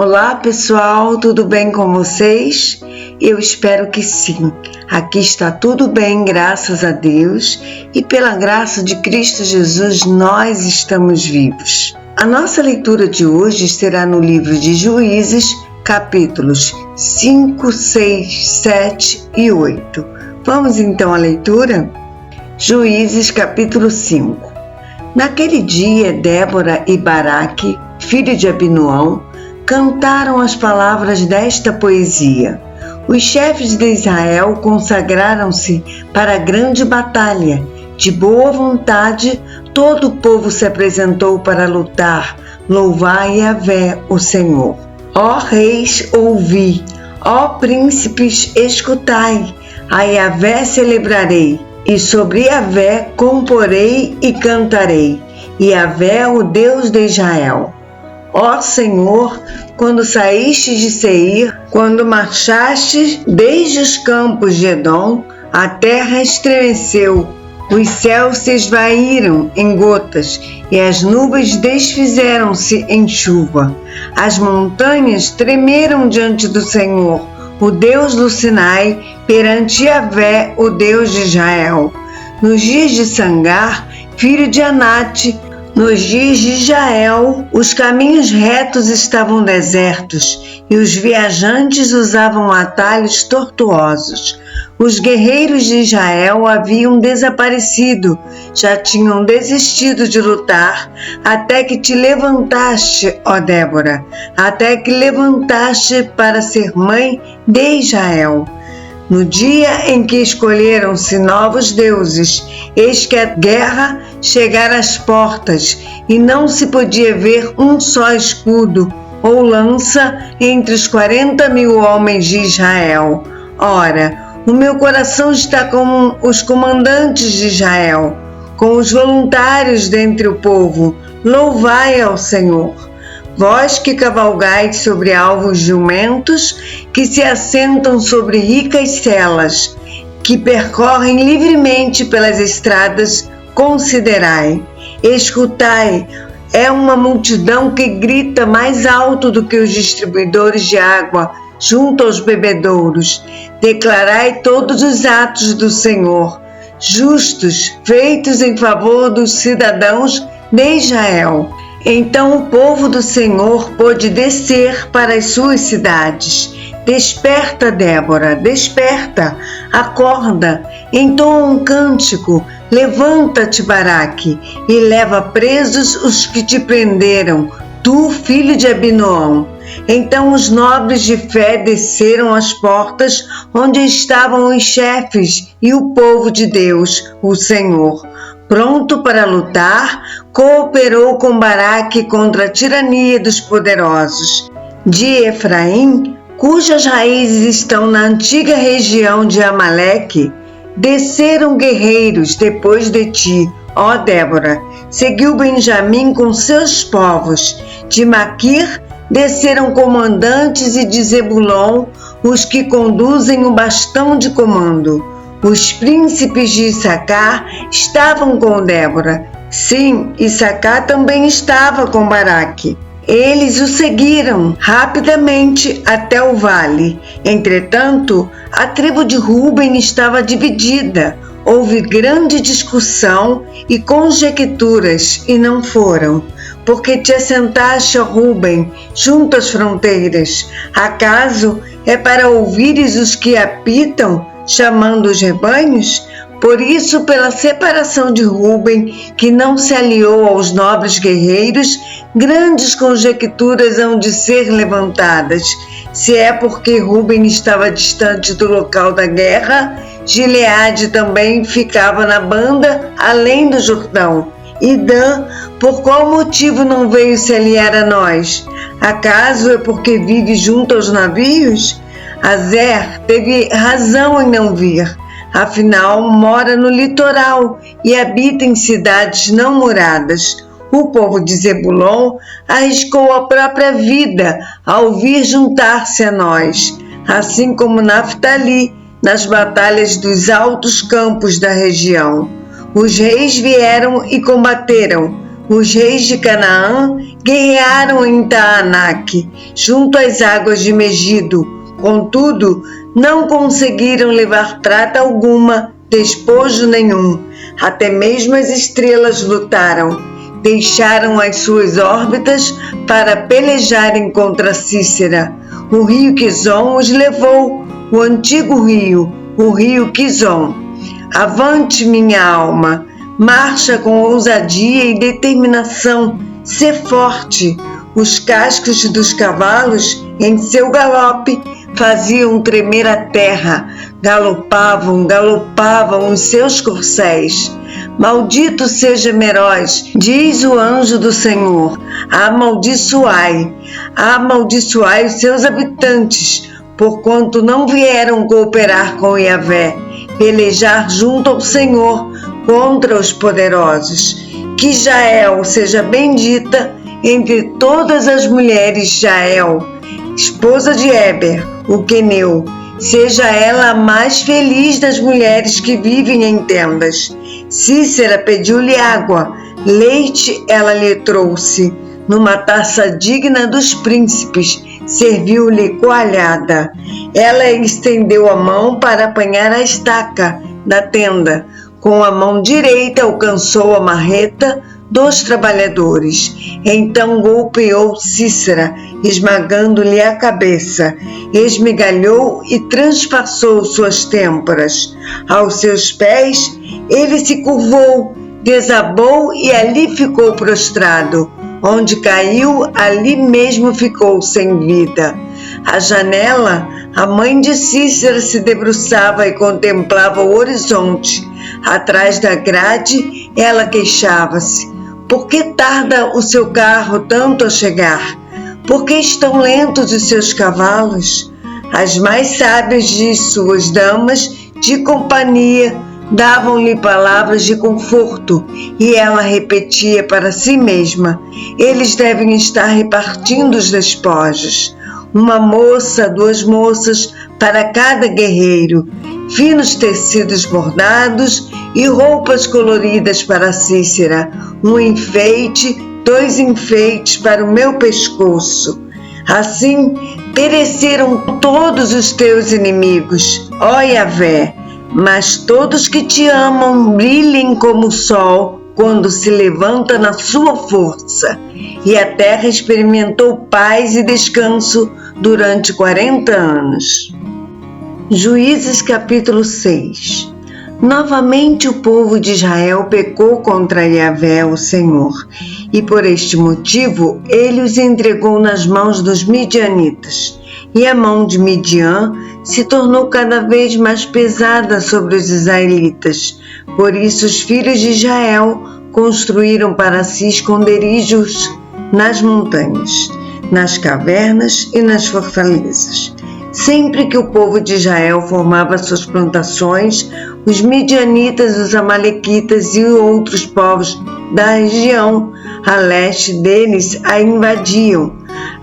Olá pessoal, tudo bem com vocês? Eu espero que sim. Aqui está tudo bem, graças a Deus, e pela graça de Cristo Jesus nós estamos vivos. A nossa leitura de hoje será no livro de Juízes, capítulos 5, 6, 7 e 8. Vamos então à leitura? Juízes, capítulo 5. Naquele dia, Débora e Baraque, filho de Abinoão, cantaram as palavras desta poesia. Os chefes de Israel consagraram-se para a grande batalha. De boa vontade, todo o povo se apresentou para lutar. Louvai Yahvé, o Senhor. Ó reis, ouvi. Ó príncipes, escutai. A Yahvé celebrarei, e sobre Yahvé comporei e cantarei. Yahvé, o Deus de Israel. Ó Senhor, quando saíste de Seir, quando marchaste desde os campos de Edom, a terra estremeceu, os céus se esvaíram em gotas e as nuvens desfizeram-se em chuva. As montanhas tremeram diante do Senhor, o Deus do Sinai, perante Yahvé, o Deus de Israel. Nos dias de Sangar, filho de Anate, nos dias de Jael, os caminhos retos estavam desertos e os viajantes usavam atalhos tortuosos. Os guerreiros de Israel haviam desaparecido, já tinham desistido de lutar, até que te levantaste, ó Débora, até que levantaste para ser mãe de Israel. No dia em que escolheram-se novos deuses, eis que a guerra chegara às portas, e não se podia ver um só escudo ou lança entre os 40.000 homens de Israel. Ora, o meu coração está com os comandantes de Israel, com os voluntários dentre o povo. Louvai ao Senhor. Vós que cavalgais sobre alvos jumentos, que se assentam sobre ricas celas, que percorrem livremente pelas estradas, considerai, escutai, é uma multidão que grita mais alto do que os distribuidores de água junto aos bebedouros. Declarai todos os atos do Senhor, justos, feitos em favor dos cidadãos de Israel. Então o povo do Senhor pôde descer para as suas cidades. Desperta, Débora, desperta, acorda, entoa um cântico, levanta-te, Baraque, e leva presos os que te prenderam, tu, filho de Abinoão. Então os nobres de fé desceram às portas onde estavam os chefes e o povo de Deus, o Senhor. Pronto para lutar, cooperou com Baraque contra a tirania dos poderosos. De Efraim, cujas raízes estão na antiga região de Amaleque, desceram guerreiros depois de ti, ó Débora. Seguiu Benjamim com seus povos. De Maquir desceram comandantes e de Zebulon os que conduzem o bastão de comando. Os príncipes de Issacar estavam com Débora. Sim, Issacar também estava com Baraque. Eles o seguiram rapidamente até o vale. Entretanto, a tribo de Ruben estava dividida. Houve grande discussão e conjecturas e não foram. Porque te assentaste, ó Ruben, junto às fronteiras. Acaso é para ouvires os que apitam, chamando os rebanhos? Por isso, pela separação de Ruben, que não se aliou aos nobres guerreiros, grandes conjecturas hão de ser levantadas. Se é porque Ruben estava distante do local da guerra, Gileade também ficava na banda além do Jordão. E Dan, por qual motivo não veio se aliar a nós? Acaso é porque vive junto aos navios? Azer teve razão em não vir, afinal mora no litoral e habita em cidades não muradas. O povo de Zebulon arriscou a própria vida ao vir juntar-se a nós, assim como Naftali nas batalhas dos altos campos da região. Os reis vieram e combateram, Os reis de Canaã guerrearam em Taanaque, junto às águas de Megido. Contudo, não conseguiram levar prata alguma, despojo nenhum. Até mesmo as estrelas lutaram. Deixaram as suas órbitas para pelejarem contra Cícera. O rio Quizon os levou, o antigo rio, o rio Quizon. Avante, minha alma, marcha com ousadia e determinação, sê forte. Os cascos dos cavalos, em seu galope, faziam tremer a terra. Galopavam, galopavam os seus corcéis. Maldito seja Meroz, diz o anjo do Senhor. Amaldiçoai os seus habitantes, porquanto não vieram cooperar com Yahvé, pelejar junto ao Senhor contra os poderosos. Que Jael seja bendita entre todas as mulheres. Jael, esposa de Éber, o queneu, seja ela a mais feliz das mulheres que vivem em tendas. Cícera pediu-lhe água, leite ela lhe trouxe. Numa taça digna dos príncipes, serviu-lhe coalhada. Ela estendeu a mão para apanhar a estaca da tenda. Com a mão direita alcançou a marreta dos trabalhadores. Então golpeou Cícera, esmagando-lhe a cabeça, esmigalhou e transpassou suas têmporas. Aos seus pés ele se curvou, desabou e ali ficou prostrado. Onde caiu, ali mesmo ficou sem vida. À janela, a mãe de Cícera se debruçava e contemplava o horizonte. Atrás da grade, ela queixava-se. Por que tarda o seu carro tanto a chegar? Por que estão lentos os seus cavalos? As mais sábias de suas damas de companhia davam-lhe palavras de conforto e ela repetia para si mesma: eles devem estar repartindo os despojos. Uma moça, 2 moças para cada guerreiro, finos tecidos bordados e roupas coloridas para Cícera, um enfeite, 2 enfeites para o meu pescoço. Assim pereceram todos os teus inimigos, ó Yahvé, mas todos que te amam brilhem como o sol quando se levanta na sua força. E a terra experimentou paz e descanso durante 40 anos. Juízes capítulo 6. Novamente o povo de Israel pecou contra Yahvé, o Senhor, e por este motivo ele os entregou nas mãos dos midianitas. E a mão de Midian se tornou cada vez mais pesada sobre os israelitas. Por isso os filhos de Israel construíram para si esconderijos nas montanhas, nas cavernas e nas fortalezas. Sempre que o povo de Israel formava suas plantações, os midianitas, os amalequitas e outros povos da região a leste deles a invadiam,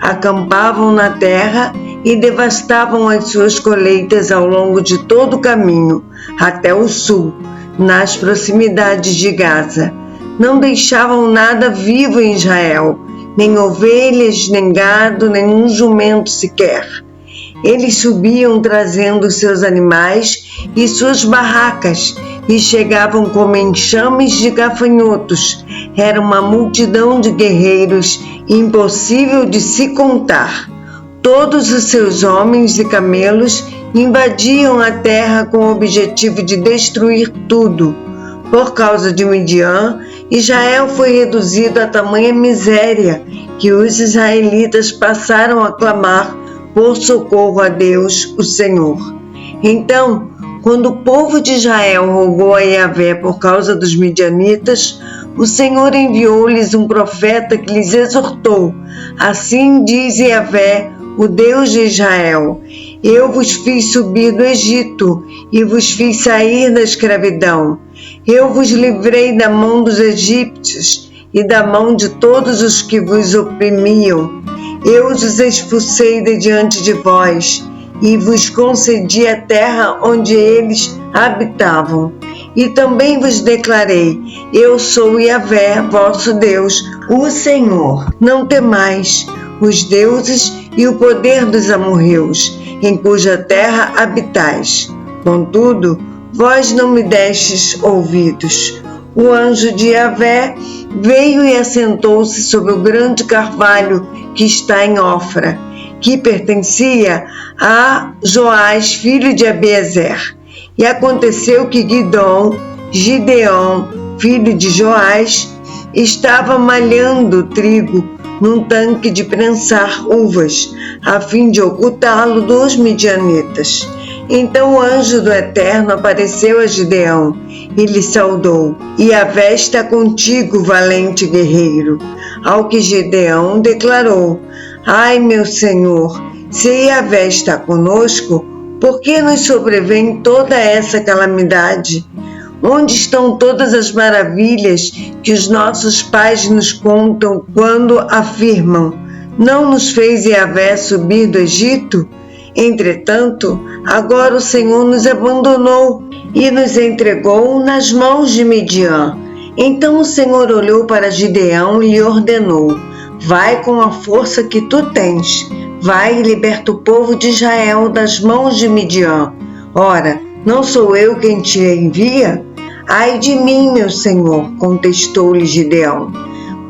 acampavam na terra e devastavam as suas colheitas ao longo de todo o caminho, até o sul, nas proximidades de Gaza. Não deixavam nada vivo em Israel, nem ovelhas, nem gado, nem um jumento sequer. Eles subiam trazendo seus animais e suas barracas e chegavam como enxames de gafanhotos. Era uma multidão de guerreiros impossível de se contar. Todos os seus homens e camelos invadiam a terra com o objetivo de destruir tudo. Por causa de Midian, Israel foi reduzido a tamanha miséria que os israelitas passaram a clamar por socorro a Deus, o Senhor. Então, quando o povo de Israel rogou a Yahvé por causa dos midianitas, o Senhor enviou-lhes um profeta que lhes exortou: assim diz Yahvé, o Deus de Israel: eu vos fiz subir do Egito e vos fiz sair da escravidão. Eu vos livrei da mão dos egípcios e da mão de todos os que vos oprimiam. Eu os expulsei de diante de vós e vos concedi a terra onde eles habitavam. e também vos declarei: eu sou Yahvé, vosso Deus, o Senhor. Não temais os deuses e o poder dos amorreus, em cuja terra habitais. Contudo, vós não me destes ouvidos. O anjo de Yahvé veio e assentou-se sobre o grande carvalho que está em Ofra, que pertencia a Joás, filho de Abiezer. E aconteceu que Gideão, filho de Joás, estava malhando trigo num tanque de prensar uvas, a fim de ocultá-lo dos midianitas. Então o anjo do Eterno apareceu a Gideão e lhe saudou: Yahvé está contigo, valente guerreiro. Ao que Gideão declarou: ai, meu Senhor, se Yahvé está conosco, por que nos sobrevém toda essa calamidade? Onde estão todas as maravilhas que os nossos pais nos contam quando afirmam: não nos fez Yahvé subir do Egito? Entretanto, agora o Senhor nos abandonou e nos entregou nas mãos de Midian. Então o Senhor olhou para Gideão e lhe ordenou: vai com a força que tu tens, vai e liberta o povo de Israel das mãos de Midian. Ora, não sou eu quem te envia? Ai de mim, meu Senhor, contestou-lhe Gideão.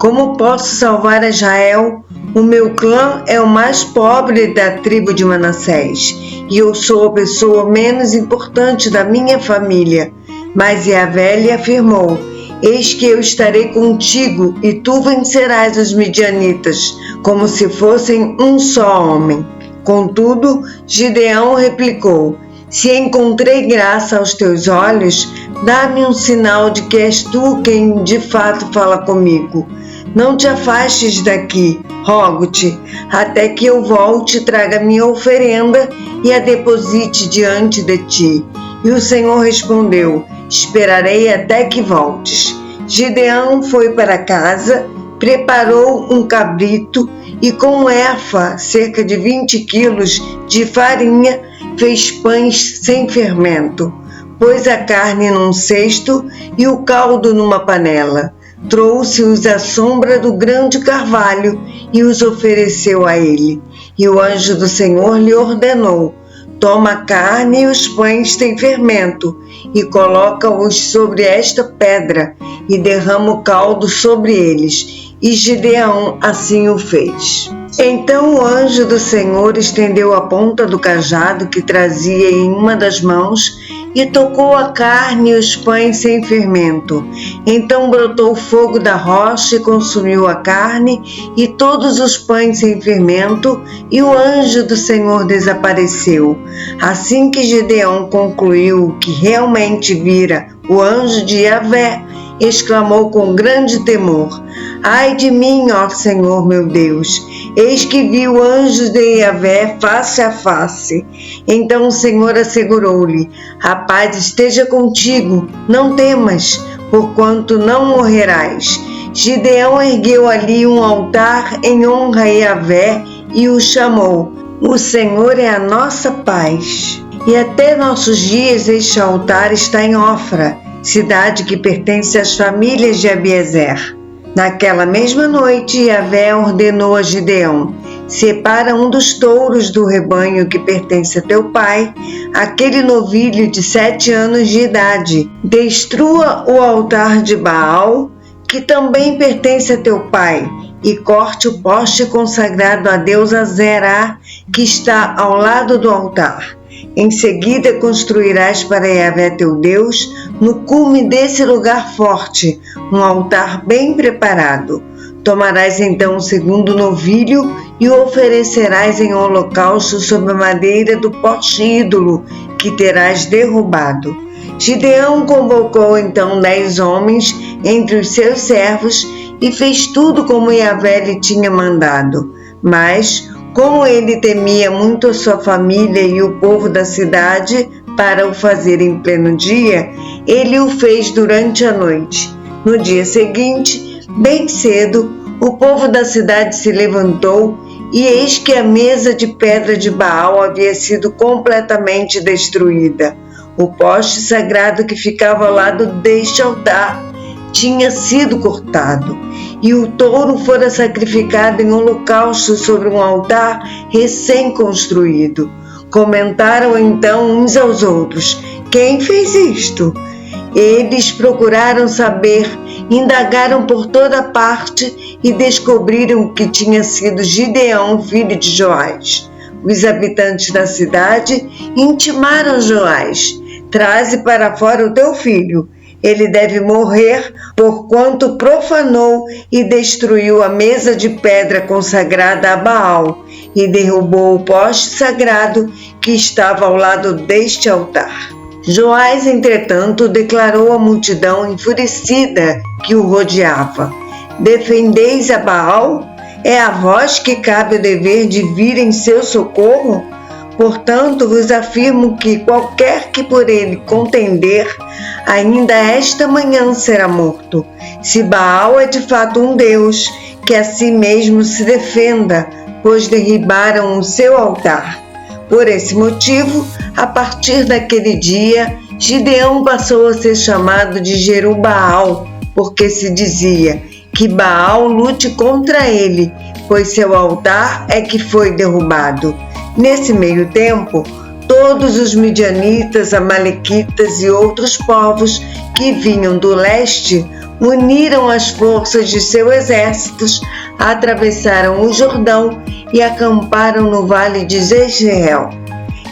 Como posso salvar Israel? O meu clã é o mais pobre da tribo de Manassés, e eu sou a pessoa menos importante da minha família. Mas Yahvé lhe afirmou: eis que eu estarei contigo, e tu vencerás os midianitas, como se fossem um só homem. Contudo, Gideão replicou: se encontrei graça aos teus olhos, dá-me um sinal de que és tu quem de fato fala comigo. Não te afastes daqui, rogo-te, até que eu volte e traga minha oferenda e a deposite diante de ti. E o Senhor respondeu: esperarei até que voltes. Gideão foi para casa, preparou um cabrito e com um efa, cerca de 20 quilos de farinha, fez pães sem fermento. Pôs a carne num cesto e o caldo numa panela. Trouxe-os à sombra do grande carvalho e os ofereceu a ele. E o anjo do Senhor lhe ordenou: toma a carne e os pães sem fermento e coloca-os sobre esta pedra e derrama o caldo sobre eles. E Gideão assim o fez. Então o anjo do Senhor estendeu a ponta do cajado que trazia em uma das mãos e tocou a carne e os pães sem fermento. Então brotou fogo da rocha e consumiu a carne e todos os pães sem fermento, e o anjo do Senhor desapareceu. Assim que Gideão concluiu que realmente vira o anjo de Yahvé, exclamou com grande temor: ai de mim, ó Senhor meu Deus, eis que vi o anjo de Yahvé face a face. Então o Senhor assegurou-lhe: a paz esteja contigo, não temas, porquanto não morrerás. Gideão ergueu ali um altar em honra a Yahvé e o chamou: o Senhor é a nossa paz. E até nossos dias este altar está em Ofra, cidade que pertence às famílias de Abiezer. Naquela mesma noite, Yahvé ordenou a Gideão: separa um dos touros do rebanho que pertence a teu pai, aquele novilho de 7 anos de idade. Destrua o altar de Baal, que também pertence a teu pai, e corte o poste consagrado a Deus Azerá, que está ao lado do altar. Em seguida construirás para Yahvé teu Deus, no cume desse lugar forte, um altar bem preparado. Tomarás então o segundo novilho e o oferecerás em holocausto sobre a madeira do poste ídolo que terás derrubado. Gideão convocou então 10 homens entre os seus servos e fez tudo como Yahvé lhe tinha mandado. Mas, como ele temia muito a sua família e o povo da cidade para o fazer em pleno dia, ele o fez durante a noite. No dia seguinte, bem cedo, o povo da cidade se levantou e eis que a mesa de pedra de Baal havia sido completamente destruída. O poste sagrado que ficava ao lado deste altar tinha sido cortado, e o touro fora sacrificado em holocausto sobre um altar recém-construído. Comentaram então uns aos outros: quem fez isto? Eles procuraram saber, indagaram por toda parte e descobriram que tinha sido Gideão, filho de Joás. Os habitantes da cidade intimaram Joás: traze para fora o teu filho. Ele deve morrer, porquanto profanou e destruiu a mesa de pedra consagrada a Baal e derrubou o poste sagrado que estava ao lado deste altar. Joás, entretanto, declarou à multidão enfurecida que o rodeava: defendeis a Baal? É a vós que cabe o dever de vir em seu socorro? Portanto, vos afirmo que qualquer que por ele contender, ainda esta manhã será morto. Se Baal é de fato um deus, que a si mesmo se defenda, pois derribaram o seu altar. Por esse motivo, a partir daquele dia, Gideão passou a ser chamado de Jerubaal, porque se dizia que Baal lute contra ele, pois seu altar é que foi derrubado. Nesse meio tempo, todos os midianitas, amalequitas e outros povos que vinham do leste uniram as forças de seus exércitos, atravessaram o Jordão e acamparam no vale de Jezreel.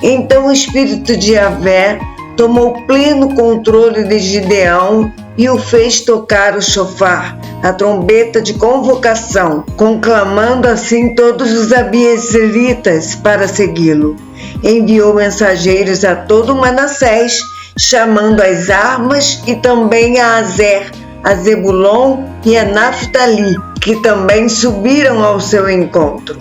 Então o espírito de Yahvé tomou pleno controle de Gideão e o fez tocar o chofar, a trombeta de convocação, conclamando assim todos os abiezeritas para segui-lo. Enviou mensageiros a todo Manassés, chamando as armas, e também a Azer, a Zebulon e a Naftali, que também subiram ao seu encontro.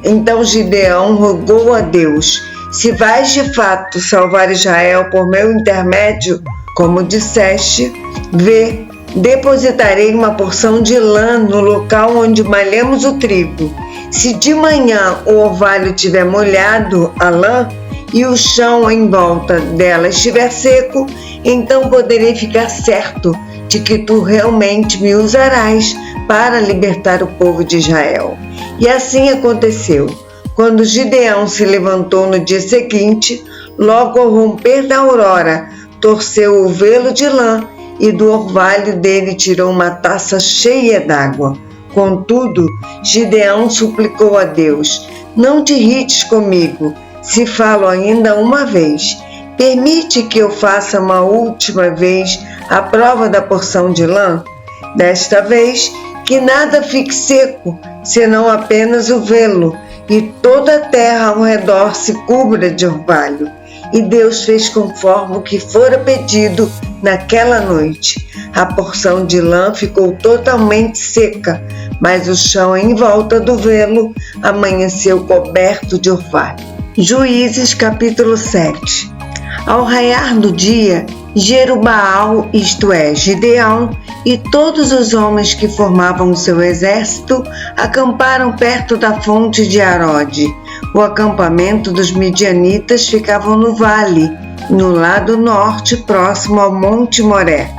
Então Gideão rogou a Deus: se vais de fato salvar Israel por meu intermédio, como disseste, vê, depositarei uma porção de lã no local onde malhamos o trigo. Se de manhã o orvalho tiver molhado a lã e o chão em volta dela estiver seco, então poderei ficar certo de que tu realmente me usarás para libertar o povo de Israel. E assim aconteceu. Quando Gideão se levantou no dia seguinte, logo ao romper da aurora, torceu o velo de lã e do orvalho dele tirou uma taça cheia d'água. Contudo, Gideão suplicou a Deus: não te irrites comigo, se falo ainda uma vez. Permite que eu faça uma última vez a prova da porção de lã. Desta vez, que nada fique seco, senão apenas o velo, e toda a terra ao redor se cubra de orvalho. E Deus fez conforme o que fora pedido naquela noite. A porção de lã ficou totalmente seca, mas o chão em volta do velo amanheceu coberto de orvalho. Juízes capítulo 7. Ao raiar do dia, Jerubaal, isto é, Gideão, e todos os homens que formavam o seu exército acamparam perto da fonte de Arode. O acampamento dos midianitas ficava no vale, no lado norte, próximo ao Monte Moré.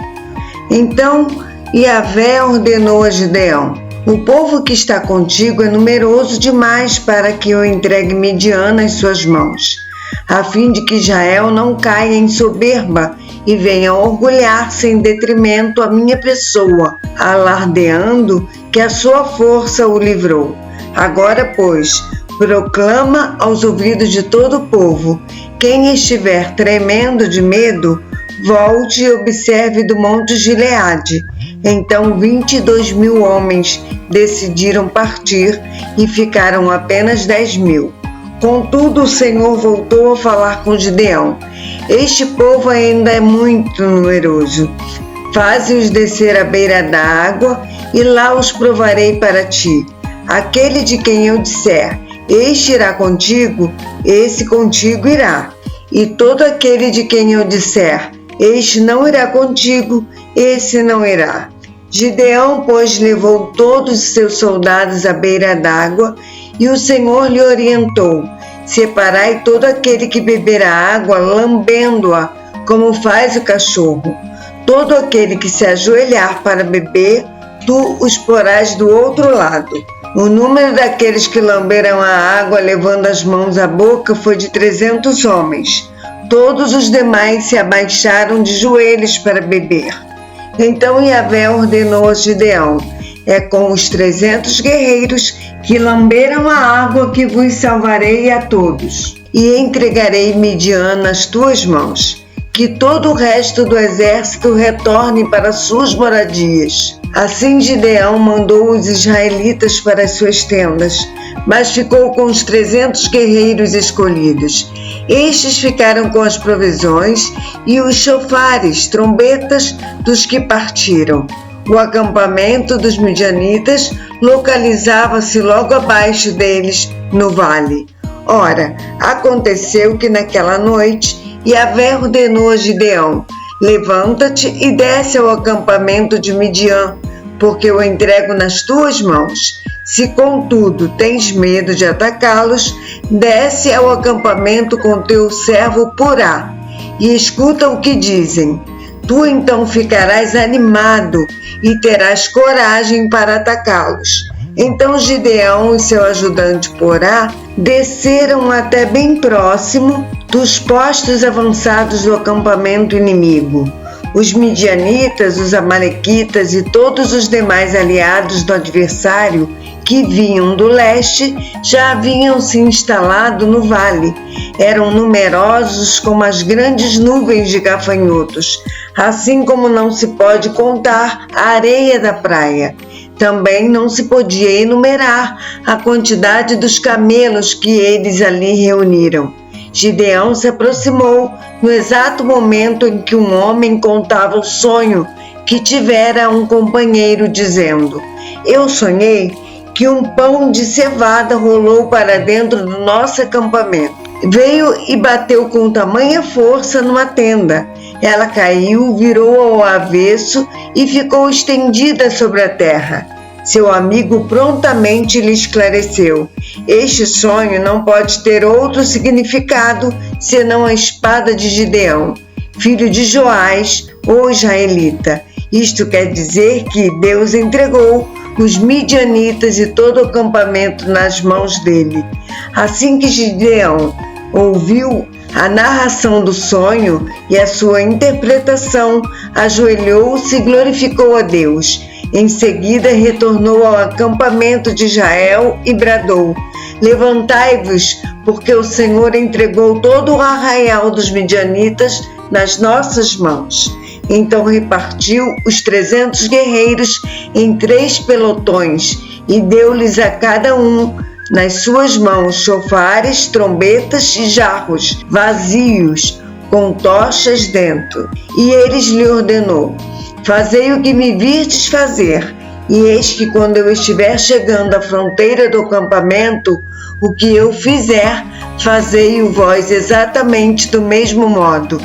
Então Yahvé ordenou a Gideão: o povo que está contigo é numeroso demais para que eu entregue Midian nas suas mãos, a fim de que Israel não caia em soberba e venha orgulhar-se em detrimento à minha pessoa, alardeando que a sua força o livrou. Agora, pois, proclama aos ouvidos de todo o povo: quem estiver tremendo de medo, volte e observe do monte Gileade. Então 22.000 homens decidiram partir e ficaram apenas 10.000. Contudo, o Senhor voltou a falar com Gideão: este povo ainda é muito numeroso. Faze-os descer à beira da água e lá os provarei para ti. Aquele de quem eu disser: este irá contigo, esse contigo irá. E todo aquele de quem eu disser: este não irá contigo, esse não irá. Gideão, pois, levou todos os seus soldados à beira d'água, e o Senhor lhe orientou: separai todo aquele que beber a água, lambendo-a, como faz o cachorro. Todo aquele que se ajoelhar para beber, tu os porás do outro lado. O número daqueles que lamberam a água levando as mãos à boca foi de 300 homens. Todos os demais se abaixaram de joelhos para beber. Então Yahvé ordenou a Gideão: é com os 300 guerreiros que lamberam a água que vos salvarei a todos, e entregarei Midian nas tuas mãos. Que todo o resto do exército retorne para suas moradias. Assim Gideão mandou os israelitas para as suas tendas, mas ficou com os 300 guerreiros escolhidos. Estes ficaram com as provisões e os chofares, trombetas dos que partiram. O acampamento dos midianitas localizava-se logo abaixo deles, no vale. Ora, aconteceu que naquela noite Yahvé ordenou a Gideão: levanta-te e desce ao acampamento de Midian, porque eu entrego nas tuas mãos. Se, contudo, tens medo de atacá-los, desce ao acampamento com teu servo Purá e escuta o que dizem. Tu então ficarás animado e terás coragem para atacá-los. Então Gideão e seu ajudante Purá desceram até bem próximo dos postos avançados do acampamento inimigo. Os midianitas, os amalequitas e todos os demais aliados do adversário que vinham do leste já haviam se instalado no vale. Eram numerosos como as grandes nuvens de gafanhotos, assim como não se pode contar a areia da praia. Também não se podia enumerar a quantidade dos camelos que eles ali reuniram. Gideão se aproximou no exato momento em que um homem contava o sonho que tivera um companheiro, dizendo: eu sonhei que um pão de cevada rolou para dentro do nosso acampamento. Veio e bateu com tamanha força numa tenda. Ela caiu, virou ao avesso e ficou estendida sobre a terra. Seu amigo prontamente lhe esclareceu: este sonho não pode ter outro significado senão a espada de Gideão, filho de Joás, o israelita. Isto quer dizer que Deus entregou os midianitas e todo o acampamento nas mãos dele. Assim que Gideão ouviu a narração do sonho e a sua interpretação, ajoelhou-se e glorificou a Deus. Em seguida retornou ao acampamento de Israel e bradou: levantai-vos, porque o Senhor entregou todo o arraial dos midianitas nas nossas mãos. Então repartiu os 300 guerreiros em 3 pelotões e deu-lhes a cada um nas suas mãos chofares, trombetas e jarros vazios com tochas dentro. E eles lhe ordenou: fazei o que me virdes fazer. E eis que quando eu estiver chegando à fronteira do acampamento, o que eu fizer, fazei-o vós exatamente do mesmo modo.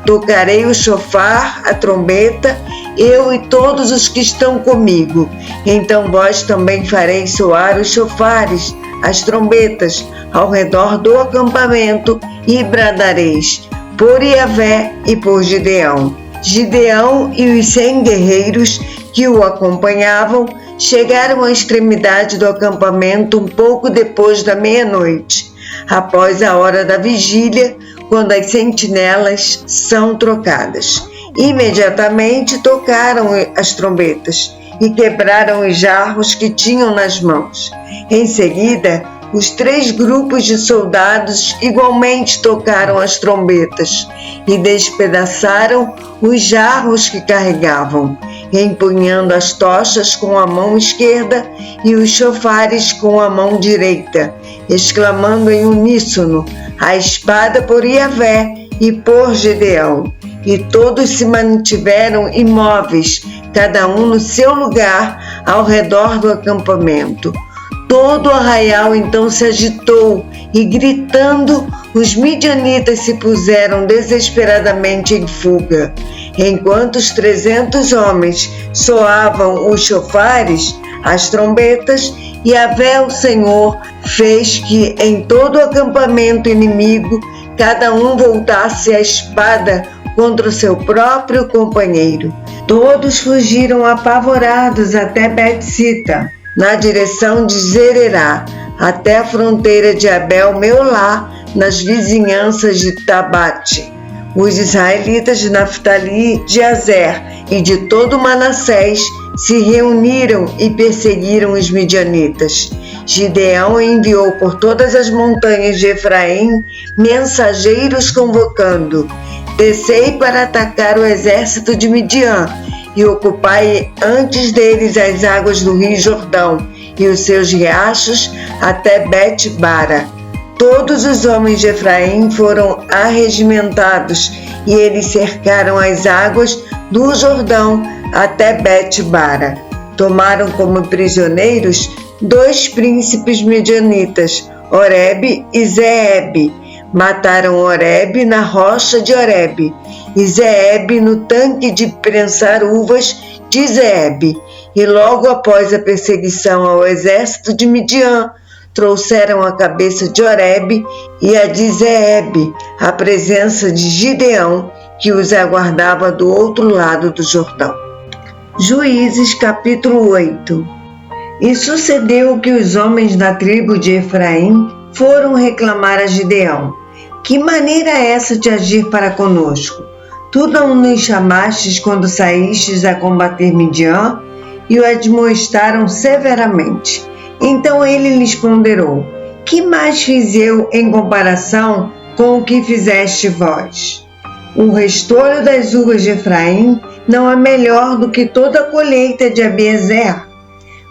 Tocarei o chofar, a trombeta, eu e todos os que estão comigo. Então vós também fareis soar os chofares, as trombetas, ao redor do acampamento, e bradareis: por Yahvé e por Gideão. Gideão e os 100 guerreiros que o acompanhavam chegaram à extremidade do acampamento um pouco depois da meia-noite, após a hora da vigília, quando as sentinelas são trocadas. Imediatamente tocaram as trombetas e quebraram os jarros que tinham nas mãos. Em seguida, os 3 grupos de soldados igualmente tocaram as trombetas e despedaçaram os jarros que carregavam, empunhando as tochas com a mão esquerda e os chofares com a mão direita, exclamando em uníssono: a espada por Yahvé e por Gideão. E todos se mantiveram imóveis, cada um no seu lugar, ao redor do acampamento. Todo o arraial então se agitou e, gritando, os midianitas se puseram desesperadamente em fuga. Enquanto os 300 homens soavam os chofares, as trombetas, Yahvé, o Senhor, fez que em todo o acampamento inimigo cada um voltasse a espada contra o seu próprio companheiro. Todos fugiram apavorados até Bet-sita, na direção de Zererá, até a fronteira de Abel-Meolá, nas vizinhanças de Tabate. Os israelitas de Naftali, de Azer e de todo Manassés se reuniram e perseguiram os midianitas. Gideão enviou por todas as montanhas de Efraim mensageiros convocando: descei para atacar o exército de Midian e ocupai antes deles as águas do rio Jordão e os seus riachos até Bet-bara. Todos os homens de Efraim foram arregimentados e eles cercaram as águas do Jordão até Bet-bara. Tomaram como prisioneiros 2 príncipes midianitas, Oreb e Zeeb. Mataram Oreb na rocha de Oreb e Zeeb no tanque de prensar uvas de Zeeb. E logo após a perseguição ao exército de Midian, trouxeram a cabeça de Oreb e a de Zeeb à presença de Gideão, que os aguardava do outro lado do Jordão. Juízes capítulo 8. E sucedeu que os homens da tribo de Efraim foram reclamar a Gideão: que maneira é essa de agir para conosco? Tu não nos chamastes quando saístes a combater Midian? E o admoestaram severamente. Então ele lhes ponderou: que mais fiz eu em comparação com o que fizeste vós? O restolho das uvas de Efraim não é melhor do que toda a colheita de Abiezer.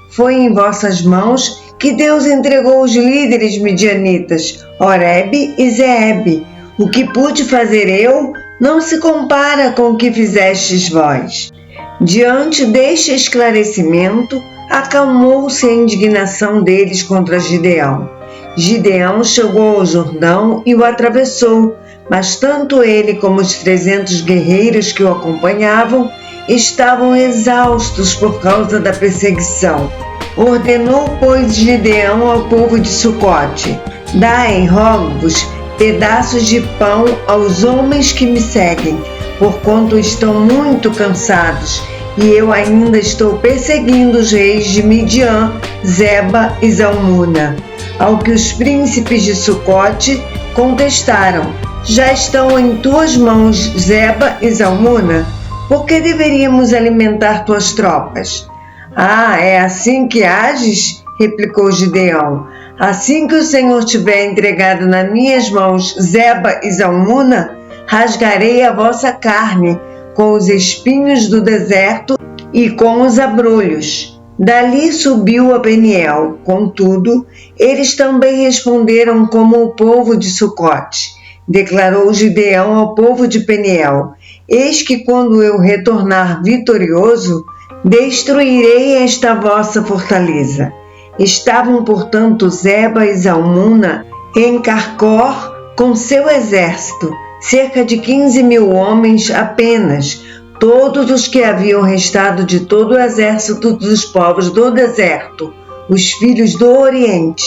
Foi em vossas mãos que Deus entregou os líderes midianitas, Oreb e Zeeb. O que pude fazer eu não se compara com o que fizestes vós. Diante deste esclarecimento, acalmou-se a indignação deles contra Gideão. Gideão chegou ao Jordão e o atravessou, mas tanto ele como os 300 guerreiros que o acompanhavam estavam exaustos por causa da perseguição. Ordenou, pois, Gideão ao povo de Sucote: dai, rogo-vos, pedaços de pão aos homens que me seguem, porquanto estão muito cansados, e eu ainda estou perseguindo os reis de Midian, Zeba e Zalmuna. Ao que os príncipes de Sucote contestaram: já estão em tuas mãos Zeba e Zalmuna? Por que deveríamos alimentar tuas tropas? Ah, é assim que ages? Replicou Gideão. Assim que o Senhor tiver entregado nas minhas mãos Zeba e Zalmuna, rasgarei a vossa carne com os espinhos do deserto e com os abrolhos. Dali subiu a Peniel. Contudo, eles também responderam como o povo de Sucote. Declarou Gideão ao povo de Peniel: eis que quando eu retornar vitorioso, destruirei esta vossa fortaleza. Estavam, portanto, Zeba e Zalmuna em Carcor com seu exército, cerca de 15.000 homens apenas, todos os que haviam restado de todo o exército dos povos do deserto, os filhos do Oriente.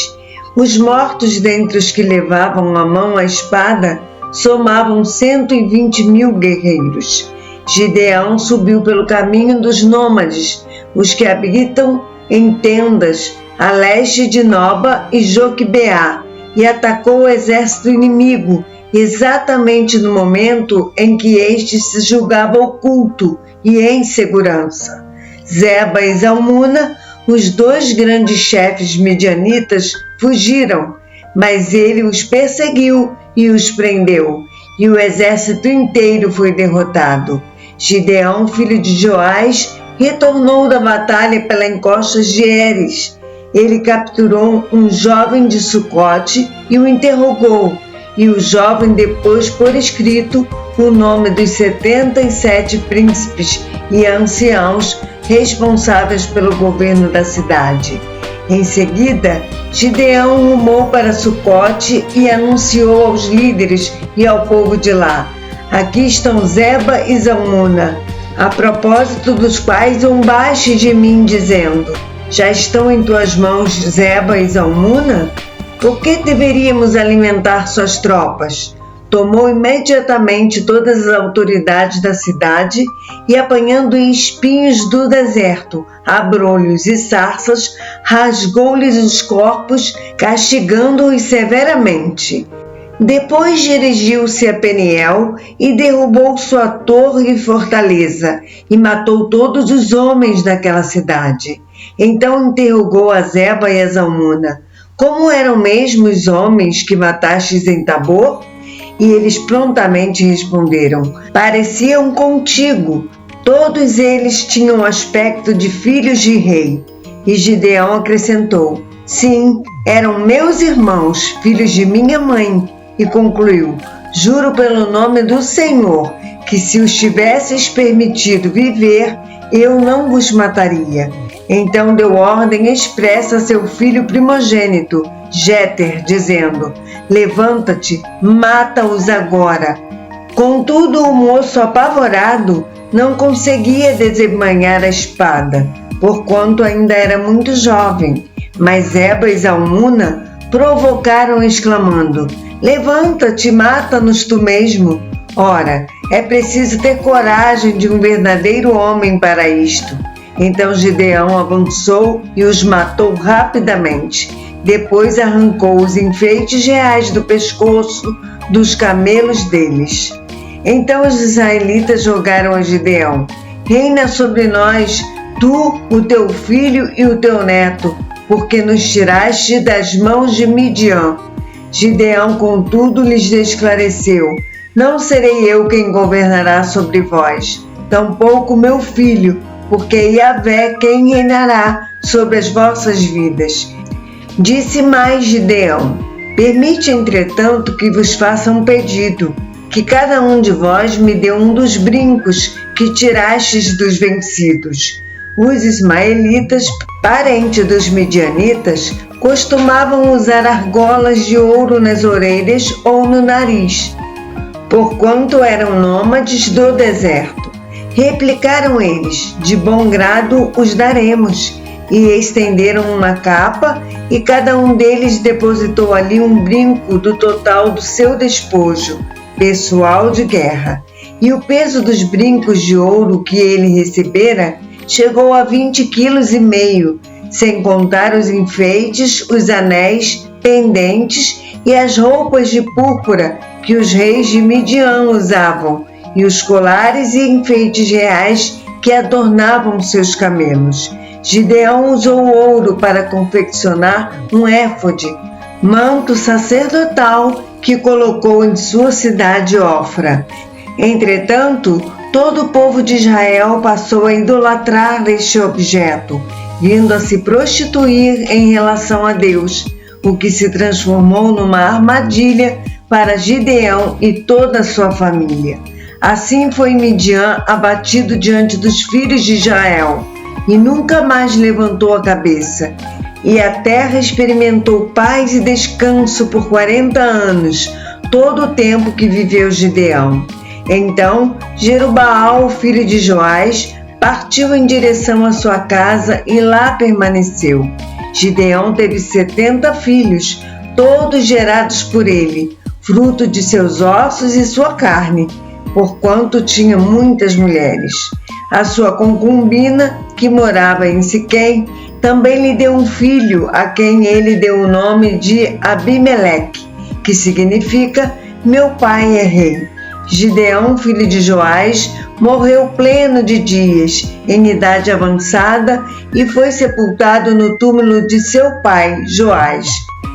Os mortos dentre os que levavam à mão a espada somavam 120.000 guerreiros. Gideão subiu pelo caminho dos nômades, os que habitam em tendas, a leste de Noba e Joquebeá, e atacou o exército inimigo, exatamente no momento em que este se julgava oculto e em segurança. Zeba e Zalmuna, os 2 grandes chefes midianitas, fugiram, mas ele os perseguiu e os prendeu, e o exército inteiro foi derrotado. Gideão, filho de Joás, retornou da batalha pela encosta de Heres. Ele capturou um jovem de Sucote e o interrogou, e o jovem depôs por escrito o nome dos 77 príncipes e anciãos responsáveis pelo governo da cidade. Em seguida, Gideão rumou para Sucote e anunciou aos líderes e ao povo de lá: aqui estão Zeba e Zalmuna, a propósito dos quais zombaste de mim, dizendo: já estão em tuas mãos Zeba e Zalmuna? Por que deveríamos alimentar suas tropas? tomou imediatamente todas as autoridades da cidade e, apanhando espinhos do deserto, abrolhos e sarças, rasgou-lhes os corpos, castigando-os severamente. Depois dirigiu-se a Peniel e derrubou sua torre e fortaleza, e matou todos os homens daquela cidade. Então interrogou a Zeba e a Zalmuna: como eram mesmo os homens que matastes em Tabor? E eles prontamente responderam: pareciam contigo. Todos eles tinham aspecto de filhos de rei. E Gideão acrescentou: sim, eram meus irmãos, filhos de minha mãe. E concluiu: juro pelo nome do Senhor, que se os tivesses permitido viver, eu não vos mataria. Então deu ordem expressa a seu filho primogênito, Jéter, dizendo: levanta-te, mata-os agora. Contudo, o moço, apavorado, não conseguia desembainhar a espada, porquanto ainda era muito jovem. Mas Zeba e Zalmuna provocaram, exclamando: levanta-te, mata-nos tu mesmo. Ora, é preciso ter coragem de um verdadeiro homem para isto. Então Gideão avançou e os matou rapidamente. Depois arrancou os enfeites reais do pescoço dos camelos deles. Então os israelitas rogaram a Gideão: reina sobre nós, tu, o teu filho e o teu neto, porque nos tiraste das mãos de Midian. Gideão, contudo, lhes esclareceu: não serei eu quem governará sobre vós, tampouco meu filho, porque é Yahvé quem reinará sobre as vossas vidas. Disse mais Gideão: permite, entretanto, que vos faça um pedido, que cada um de vós me dê um dos brincos que tirastes dos vencidos. Os ismaelitas, parentes dos midianitas, costumavam usar argolas de ouro nas orelhas ou no nariz, porquanto eram nômades do deserto. Replicaram eles: de bom grado os daremos. E estenderam uma capa, e cada um deles depositou ali um brinco do total do seu despojo pessoal de guerra. E o peso dos brincos de ouro que ele recebera chegou a 20,5 quilos, sem contar os enfeites, os anéis, pendentes e as roupas de púrpura que os reis de Midian usavam, e os colares e enfeites reais que adornavam seus camelos. Gideão usou ouro para confeccionar um éfode, manto sacerdotal, que colocou em sua cidade Ofra. Entretanto, todo o povo de Israel passou a idolatrar este objeto, vindo a se prostituir em relação a Deus, o que se transformou numa armadilha para Gideão e toda a sua família. Assim foi Midian abatido diante dos filhos de Israel, e nunca mais levantou a cabeça. E a terra experimentou paz e descanso por 40 anos, todo o tempo que viveu Gideão. Então Jerubaal, filho de Joás, partiu em direção à sua casa e lá permaneceu. Gideão teve 70 filhos, todos gerados por ele, fruto de seus ossos e sua carne, porquanto tinha muitas mulheres. A sua concubina, que morava em Siquém, também lhe deu um filho, a quem ele deu o nome de Abimeleque, que significa meu pai é rei. Gideão, filho de Joás, morreu pleno de dias, em idade avançada, e foi sepultado no túmulo de seu pai, Joás,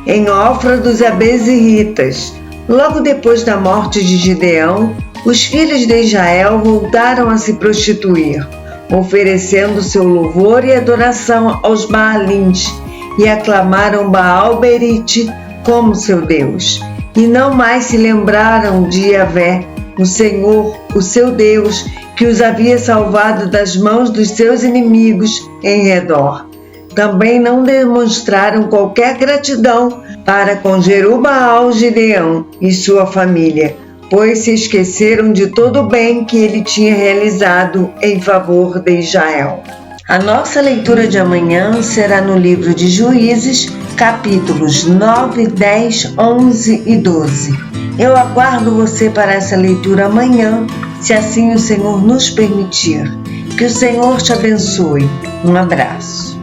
em Ofra dos Abezeritas. Logo depois da morte de Gideão, os filhos de Israel voltaram a se prostituir, oferecendo seu louvor e adoração aos Baalins, e aclamaram Baal-Berite como seu Deus. E não mais se lembraram de Yahvé, o Senhor, o seu Deus, que os havia salvado das mãos dos seus inimigos em redor. Também não demonstraram qualquer gratidão para com Jerubaal, Gideão e sua família, pois se esqueceram de todo o bem que ele tinha realizado em favor de Israel. A nossa leitura de amanhã será no livro de Juízes, capítulos 9, 10, 11 e 12. Eu aguardo você para essa leitura amanhã, se assim o Senhor nos permitir. Que o Senhor te abençoe. Um abraço.